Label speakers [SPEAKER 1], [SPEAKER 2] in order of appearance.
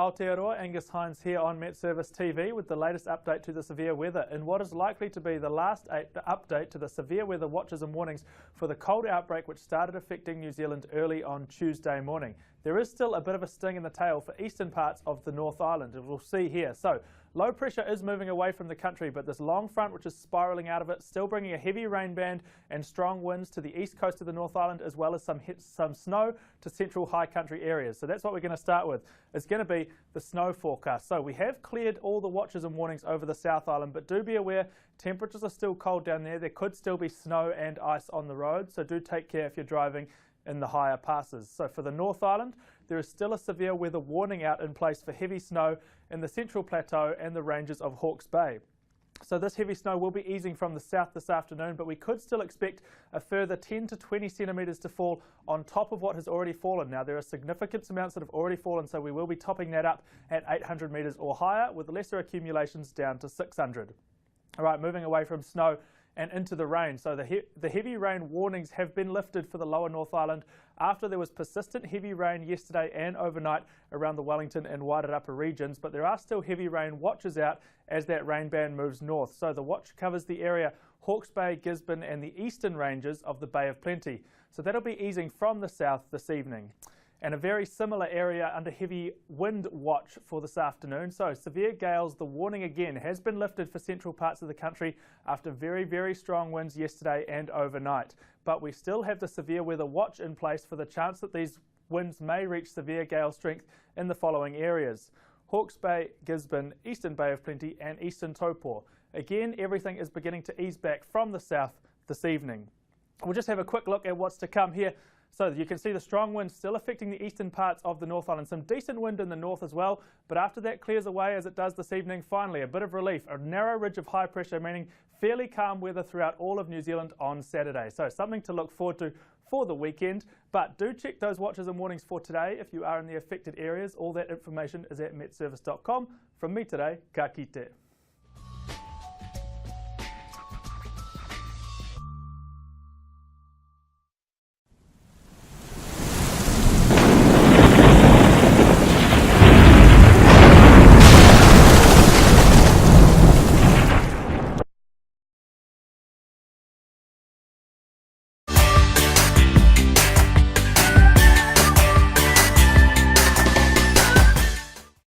[SPEAKER 1] Aotearoa, Angus Hines here on Met Service TV with the latest update to the severe weather in what is likely to be the last update to the severe weather watches and warnings for the cold outbreak which started affecting New Zealand early on Tuesday morning. There is still a bit of a sting in the tail for eastern parts of the North Island, as we'll see here. So low pressure is moving away from the country, but this long front which is spiralling out of it, still bringing a heavy rain band and strong winds to the east coast of the North Island, as well as some snow to central high country areas. So that's what we're going to start with. It's going to be the snow forecast. So we have cleared all the watches and warnings over the South Island, but do be aware temperatures are still cold down there. There could still be snow and ice on the road, so do take care if you're driving in the higher passes. So for the North Island, there is still a severe weather warning out in place for heavy snow in the Central Plateau and the ranges of Hawke's Bay. So this heavy snow will be easing from the south this afternoon, but we could still expect a further 10 to 20 centimetres to fall on top of what has already fallen. Now there are significant amounts that have already fallen, so we will be topping that up at 800 metres or higher, with lesser accumulations down to 600. All right, moving away from snow and into the rain. So the heavy rain warnings have been lifted for the lower North Island after there was persistent heavy rain yesterday and overnight around the Wellington and Wairarapa regions, but there are still heavy rain watches out as that rain band moves north. So the watch covers the area Hawke's Bay, Gisborne and the eastern ranges of the Bay of Plenty. So that'll be easing from the south this evening. And a very similar area under heavy wind watch for this afternoon. So severe gales, the warning again has been lifted for central parts of the country after very, very strong winds yesterday and overnight. But we still have the severe weather watch in place for the chance that these winds may reach severe gale strength in the following areas: Hawke's Bay, Gisborne, Eastern Bay of Plenty and Eastern Taupō. Again, everything is beginning to ease back from the south this evening. We'll just have a quick look at what's to come here. So you can see the strong winds still affecting the eastern parts of the North Island. Some decent wind in the north as well, but after that clears away as it does this evening, finally a bit of relief. A narrow ridge of high pressure, meaning fairly calm weather throughout all of New Zealand on Saturday. So something to look forward to for the weekend. But do check those watches and warnings for today if you are in the affected areas. All that information is at metservice.com. From me today, ka kite.